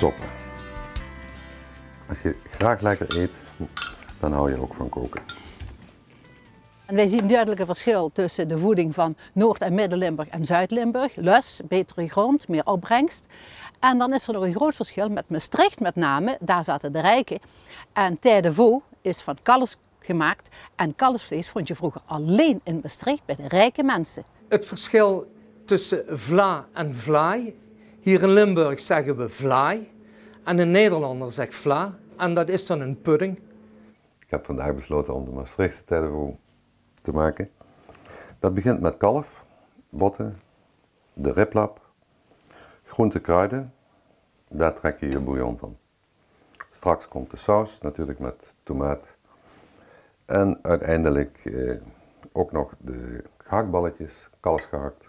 Soppen. Als je graag lekker eet, dan hou je ook van koken. En wij zien duidelijk een verschil tussen de voeding van Noord- en Midden-Limburg en Zuid-Limburg. Lus, betere grond, meer opbrengst. En dan is er nog een groot verschil met Maastricht met name. Daar zaten de rijken. En Terre de Veau is van kalfs gemaakt. En kalfsvlees vond je vroeger alleen in Maastricht bij de rijke mensen. Het verschil tussen vla en vlaai. Hier in Limburg zeggen we vlaai. En een Nederlander zegt vla. En dat is dan een pudding. Ik heb vandaag besloten om de Maastrichtse Terre de Veau te maken. Dat begint met kalf, botten, de riplap, groente, kruiden. Daar trek je je bouillon van. Straks komt de saus, natuurlijk met tomaat. En uiteindelijk ook nog de gehaktballetjes, kalfsgehakt.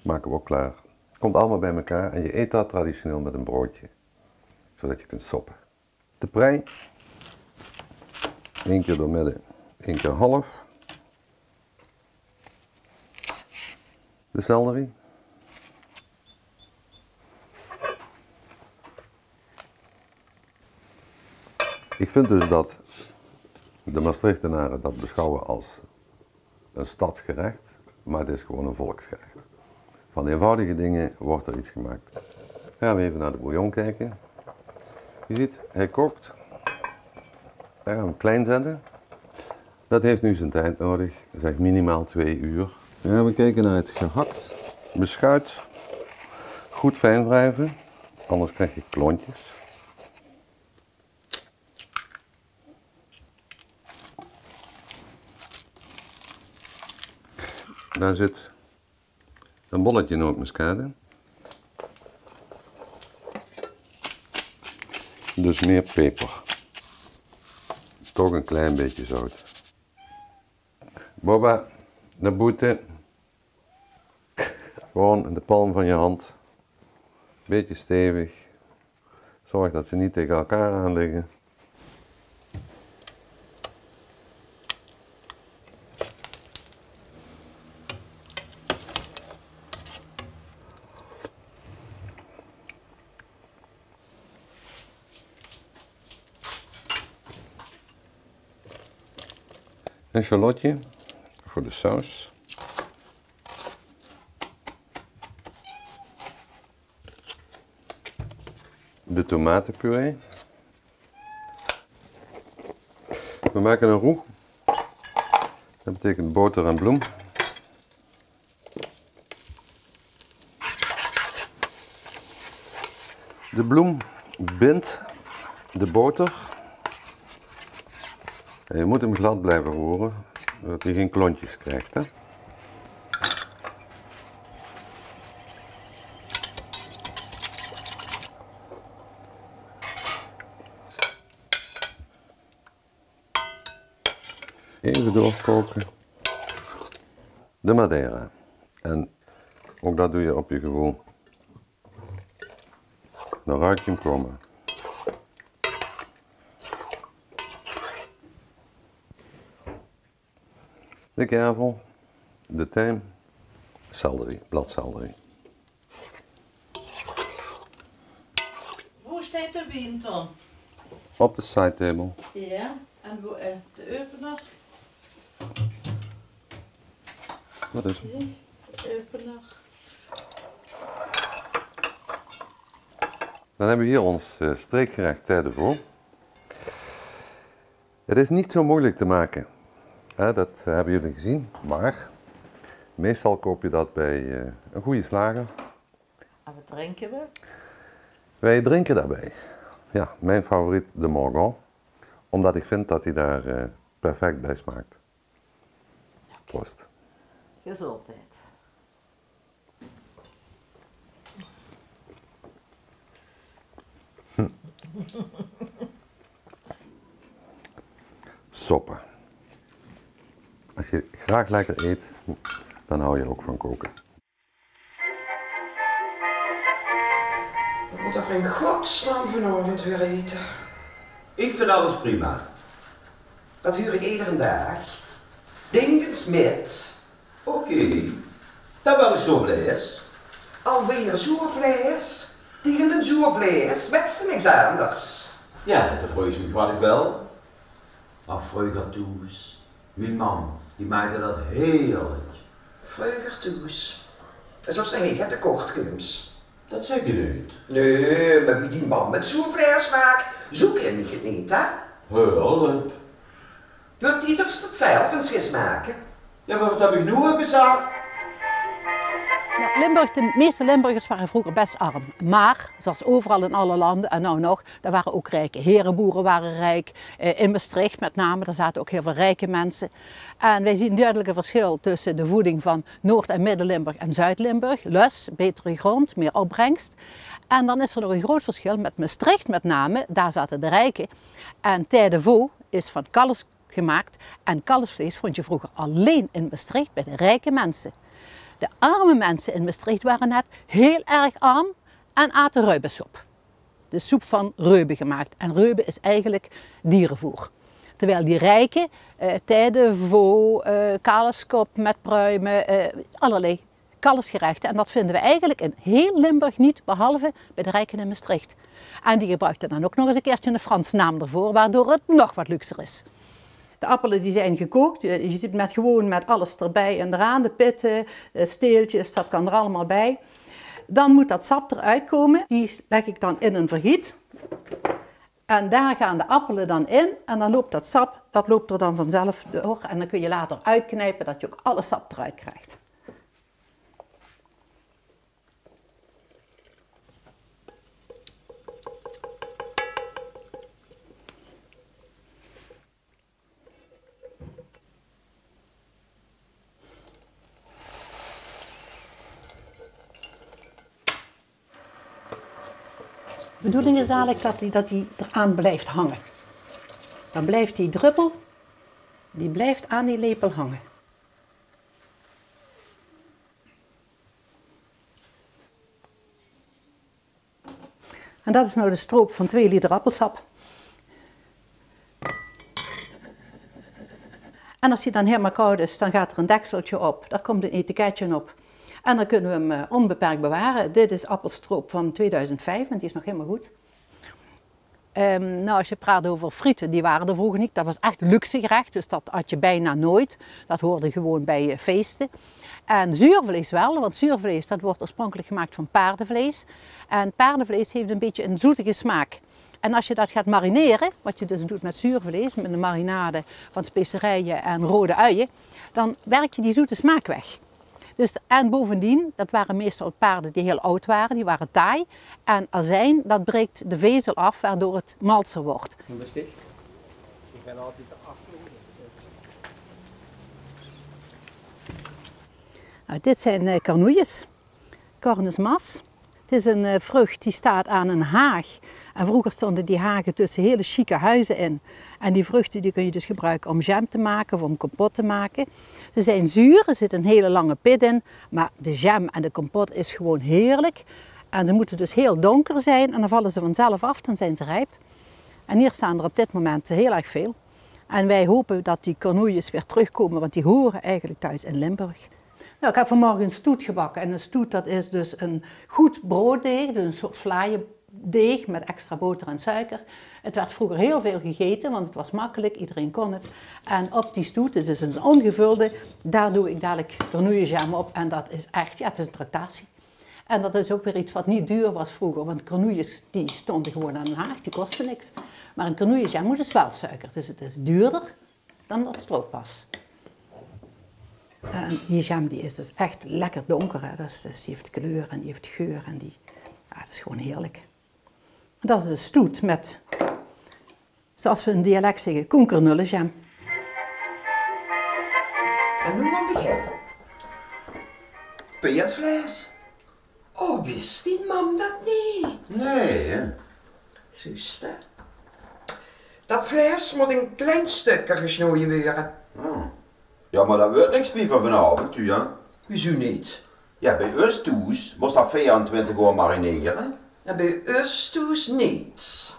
Maken we ook klaar. Komt allemaal bij elkaar en je eet dat traditioneel met een broodje. Zodat je kunt soppen. De prei. 1 keer door midden, 1 keer half. De selderie. Ik vind dus dat de Maastrichtenaren dat beschouwen als een stadsgerecht, maar het is gewoon een volksgerecht. Van eenvoudige dingen wordt er iets gemaakt. Gaan we even naar de bouillon kijken. Je ziet, hij kookt. Daar gaan we hem klein zetten. Dat heeft nu zijn tijd nodig, zeg minimaal 2 uur. Dan gaan we kijken naar het gehakt. Beschuit. Goed fijn wrijven, anders krijg je klontjes. Daar zit een bolletje nootmuskaat. Dus meer peper. Toch een klein beetje zout. Boba, de boete. Gewoon in de palm van je hand. Beetje stevig. Zorg dat ze niet tegen elkaar aan liggen. Een shallotje voor de saus. De tomatenpuree. We maken een roux. Dat betekent boter en bloem. De bloem bindt de boter. En je moet hem glad blijven roeren, zodat hij geen klontjes krijgt. Hè? Even doorkoken. De Madeira. En ook dat doe je op je gevoel. Dan ruik je hem komen. De kervel, de tijm, selderie, bladselderie. Hoe staat de wijn dan? Op de side table. Ja, en hoe is de opener? Wat is het? De opener. Dan hebben we hier ons streekgerecht Terre de Veau. Het is niet zo moeilijk te maken. Dat hebben jullie gezien, maar meestal koop je dat bij een goede slager. En wat drinken we? Wij drinken daarbij. Ja, mijn favoriet de Morgon, omdat ik vind dat hij daar perfect bij smaakt. Proost. Gezondheid. Soppen. Als je graag lekker eet, dan hou je ook van koken. Wat moet er voor in godsnaam vanavond weer eten? Ik vind alles prima. Dat huur ik iedere dag. Dingens met. Oké. Dan wel eens zo vlees. Alweer zo'n vlees. Tegen de zoervlees, met ze niks anders. Ja, dat vroeg ik wat ik wel. Maar vroeger toes, mijn man, die maakte dat heerlijk. Vroeger toes. Alsof ze heen de kortkums. Dat zeg je niet. Nee, maar wie die man met zoervlees maakt, zo ken ik het niet, hè? Hulp. Wilt ieders het zelf eens eens maken? Ja, maar wat heb ik nu gezegd? Ja, de meeste Limburgers waren vroeger best arm. Maar, zoals overal in alle landen, en nou nog, daar waren ook rijke herenboeren waren rijk. In Maastricht met name, daar zaten ook heel veel rijke mensen. En wij zien duidelijk een verschil tussen de voeding van Noord- en Midden-Limburg en Zuid-Limburg. Lus, betere grond, meer opbrengst. En dan is er nog een groot verschil met Maastricht met name, daar zaten de rijken. En Tij de Vaux is van kalfs gemaakt. En kalfsvlees vond je vroeger alleen in Maastricht bij de rijke mensen. De arme mensen in Maastricht waren net heel erg arm en aten reubensoep. De soep van reuben gemaakt. En reuben is eigenlijk dierenvoer. Terwijl die rijken, Tij de Vaux, kalfskop met pruimen, allerlei kalfsgerechten. En dat vinden we eigenlijk in heel Limburg niet, behalve bij de rijken in Maastricht. En die gebruikten dan ook nog eens een keertje een Franse naam ervoor, waardoor het nog wat luxer is. De appelen die zijn gekookt, je ziet met alles erbij en eraan, de pitten, steeltjes, dat kan er allemaal bij. Dan moet dat sap eruit komen, die leg ik dan in een vergiet. En daar gaan de appelen dan in en dan loopt dat sap, dat loopt er dan vanzelf door. En dan kun je later uitknijpen dat je ook alle sap eruit krijgt. De bedoeling is dadelijk dat die eraan blijft hangen. Dan blijft die druppel, die blijft aan die lepel hangen. En dat is nou de stroop van 2 liter appelsap. En als die dan helemaal koud is, dan gaat er een dekseltje op. Daar komt een etiketje op. En dan kunnen we hem onbeperkt bewaren. Dit is appelstroop van 2005 en die is nog helemaal goed. Nou, als je praat over frieten, die waren er vroeger niet. Dat was echt luxe gerecht, dus dat had je bijna nooit. Dat hoorde gewoon bij feesten. En zuurvlees wel, want zuurvlees dat wordt oorspronkelijk gemaakt van paardenvlees. En paardenvlees heeft een beetje een zoetige smaak. En als je dat gaat marineren, wat je dus doet met zuurvlees, met een marinade van specerijen en rode uien, dan werk je die zoete smaak weg. Dus, en bovendien, dat waren meestal paarden die heel oud waren, die waren taai. En azijn, dat breekt de vezel af, waardoor het malser wordt. Lustig. Ik ben altijd de afgelopen. Nou, dit zijn cornoeies, Cornus mas. Het is een vrucht die staat aan een haag. En vroeger stonden die hagen tussen hele chique huizen in. En die vruchten die kun je dus gebruiken om jam te maken of om kompot te maken. Ze zijn zuur, er zit een hele lange pit in, maar de jam en de kompot is gewoon heerlijk. En ze moeten dus heel donker zijn en dan vallen ze vanzelf af, dan zijn ze rijp. En hier staan er op dit moment heel erg veel. En wij hopen dat die cornoeies weer terugkomen, want die horen eigenlijk thuis in Limburg. Nou, ik heb vanmorgen een stoet gebakken en een stoet dat is dus een goed brooddeeg, dus een soort vlaaiendeeg met extra boter en suiker. Het werd vroeger heel veel gegeten, want het was makkelijk, iedereen kon het. En op die stoet, het is een ongevulde, daar doe ik dadelijk cornoeienjam op en dat is echt, ja, het is een tractatie. En dat is ook weer iets wat niet duur was vroeger, want cornoeies die stonden gewoon aan een haag, die kosten niks. Maar een cornoeienjam moet dus wel suiker, dus het is duurder dan dat strooppas. En die jam die is dus echt lekker donker, hè? Dus die heeft kleur en die heeft geur en ja, dat is gewoon heerlijk. Dat is de stoet met, zoals we in dialect zeggen, koenkernullenjam. En nu aan de gem. Peertsvlees. Oh, wist die man dat niet? Nee, hè? Zuster. Dat vlees moet in klein stukken gesneden worden. Oh. Ja, maar daar wordt niks meer van vanavond, u, hè? Wieso niet? Ja, bij ons thuis moest dat 24 uur marineren. En bij ons thuis niets.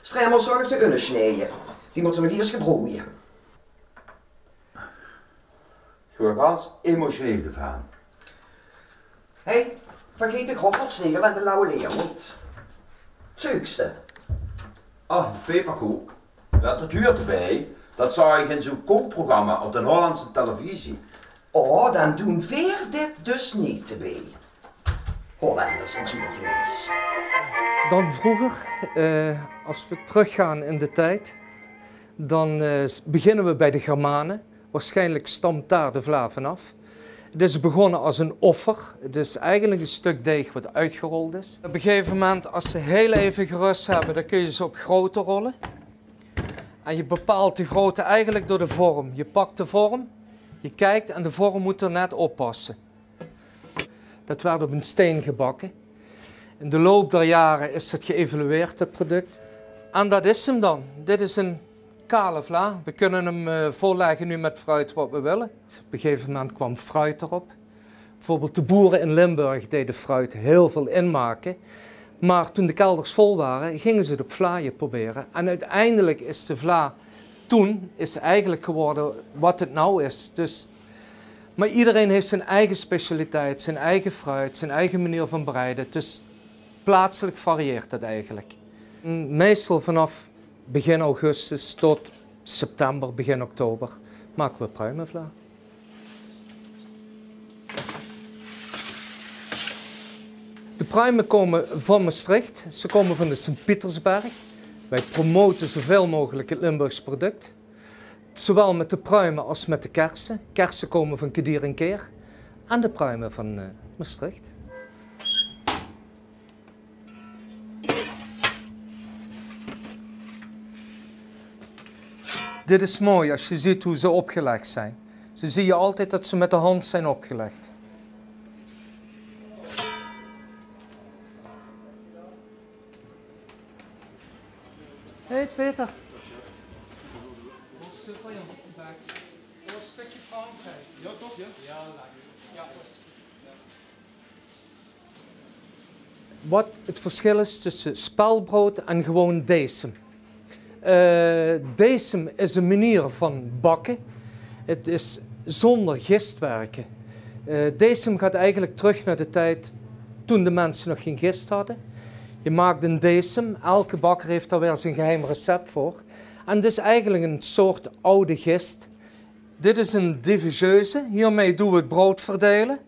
Stremel zorgt de unnen snijden. Die moeten nog eerst gebroeien. Ik word ganz emotioneel ervan. Hé, Vergeet de groffeltsnegel en de lauwe leeuwend. Zeugste. Oh, peperkoek. Ja, dat huurt erbij. Dat zag ik in zo'n kookprogramma op de Hollandse televisie. Oh, dan doen weer dit dus niet erbij. Hollanders en zoervlees. Dan vroeger, als we teruggaan in de tijd, dan beginnen we bij de Germanen. Waarschijnlijk stamt daar de vla vanaf. Het is begonnen als een offer. Het is eigenlijk een stuk deeg wat uitgerold is. Op een gegeven moment, als ze heel even gerust hebben, dan kun je ze op grootte rollen. En je bepaalt de grootte eigenlijk door de vorm. Je pakt de vorm, je kijkt en de vorm moet er net oppassen. Dat werd op een steen gebakken. In de loop der jaren is het geëvalueerd, het product. En dat is hem dan. Dit is een kale vla. We kunnen hem voorleggen nu met fruit wat we willen. Op een gegeven moment kwam fruit erop. Bijvoorbeeld de boeren in Limburg deden fruit heel veel inmaken. Maar toen de kelders vol waren, gingen ze het op vlaaien proberen. En uiteindelijk is de vla toen eigenlijk geworden wat het nou is. Dus, maar iedereen heeft zijn eigen specialiteit, zijn eigen fruit, zijn eigen manier van bereiden. Dus plaatselijk varieert het eigenlijk. Meestal vanaf begin augustus tot september, begin oktober maken we pruimenvla. De pruimen komen van Maastricht, ze komen van de Sint-Pietersberg. Wij promoten zoveel mogelijk het Limburgs product. Zowel met de pruimen als met de kersen. Kersen komen van Kedier en Keer en de pruimen van Maastricht. Dit is mooi als je ziet hoe ze opgelegd zijn. Zo zie je altijd dat ze met de hand zijn opgelegd. Hey Peter. Een stukje Frankrijk. Ja toch? Ja? Ja, lekker. Wat het verschil is tussen spelbrood en gewoon decem. Decem is een manier van bakken. Het is zonder gistwerken. Decem gaat eigenlijk terug naar de tijd toen de mensen nog geen gist hadden. Je maakt een decem, elke bakker heeft daar weer zijn geheim recept voor. En het is eigenlijk een soort oude gist. Dit is een diviseuse, hiermee doen we het brood verdelen.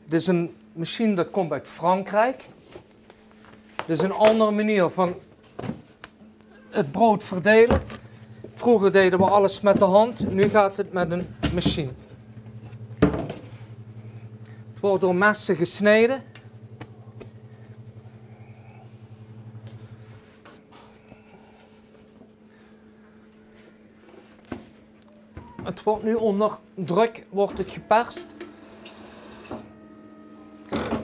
Het is een machine dat komt uit Frankrijk. Het is een andere manier van het brood verdelen. Vroeger deden we alles met de hand, nu gaat het met een machine. Het wordt door messen gesneden. Het wordt nu onder druk wordt het geperst.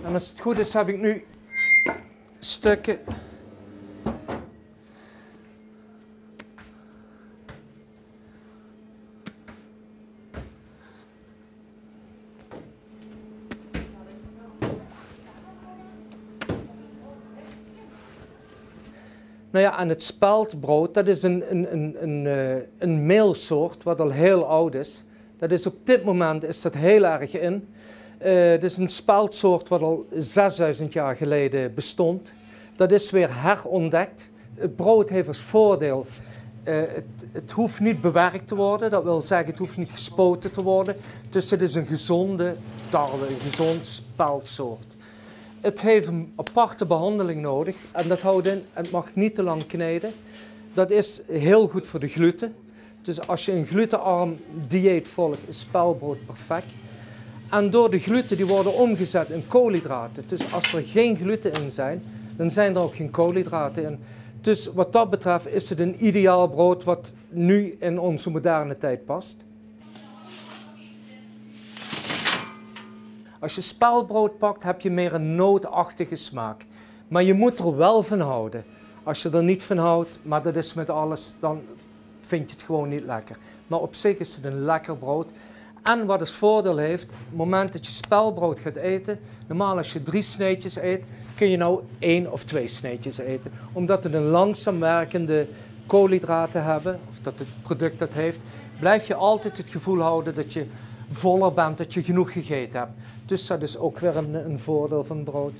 En als het goed is heb ik nu stukken nou ja, en het speldbrood, dat is een meelsoort wat al heel oud is. Dat is op dit moment is dat heel erg in. Het is een speldsoort wat al 6000 jaar geleden bestond. Dat is weer herontdekt. Het brood heeft als voordeel, het hoeft niet bewerkt te worden. Dat wil zeggen, het hoeft niet gespoten te worden. Dus het is een gezonde tarwe, een gezond speldsoort. Het heeft een aparte behandeling nodig en dat houdt in, het mag niet te lang kneden. Dat is heel goed voor de gluten. Dus als je een glutenarm dieet volgt, is spelbrood perfect. En door de gluten die worden omgezet in koolhydraten. Dus als er geen gluten in zijn, dan zijn er ook geen koolhydraten in. Dus wat dat betreft is het een ideaal brood wat nu in onze moderne tijd past. Als je spelbrood pakt, heb je meer een nootachtige smaak. Maar je moet er wel van houden. Als je er niet van houdt, maar dat is met alles, dan vind je het gewoon niet lekker. Maar op zich is het een lekker brood. En wat het voordeel heeft, op het moment dat je spelbrood gaat eten, normaal als je 3 sneetjes eet, kun je nou 1 of 2 sneetjes eten. Omdat het een langzaam werkende koolhydraten hebben, of dat het product dat heeft, blijf je altijd het gevoel houden dat je voller bent, dat je genoeg gegeten hebt. Dus dat is ook weer een voordeel van brood.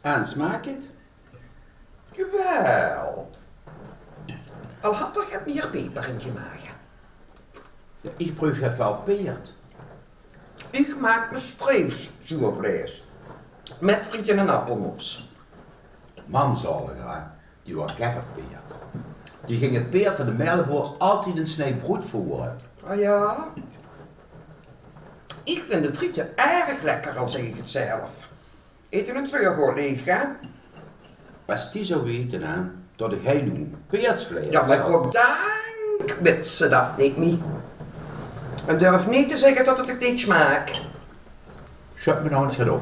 En smaakt het? Jawel. Al had er het meer peper in je maag. Ja, ik proef het wel peert. Ik maak me streeks zuurvlees. Met frietje en appelmoes. Mam zalig, die was lekker peert. Die ging het peert van de Merleboer altijd een snee brood voeren. Ah ja? Ik vind de frieten erg lekker, al zeg ik het zelf. Eten het weer gewoon leeg, hè? Als die zo weten, hè, dat ik hij noem peertsvlees. Ja, maar goddank weet ze dat niet. En durf niet te zeggen dat het niet smaakt. Schud me nou eens op.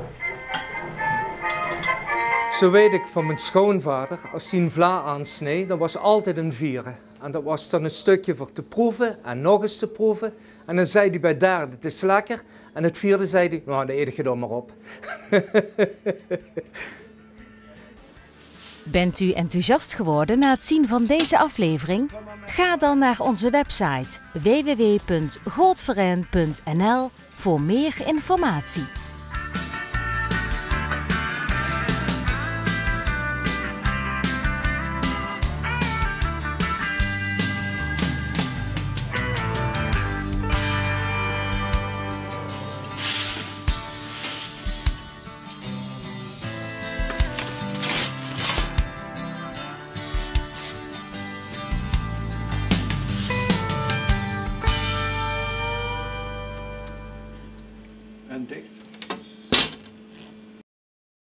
Zo weet ik van mijn schoonvader, als hij een vla aansneed, dat was altijd een vieren. En dat was dan een stukje voor te proeven en nog eens te proeven. En dan zei hij bij derde, het is lekker. En het vierde zei hij, nou, dan eet je dan maar op. Bent u enthousiast geworden na het zien van deze aflevering? Ga dan naar onze website www.goodforijn.nl voor meer informatie. En dicht.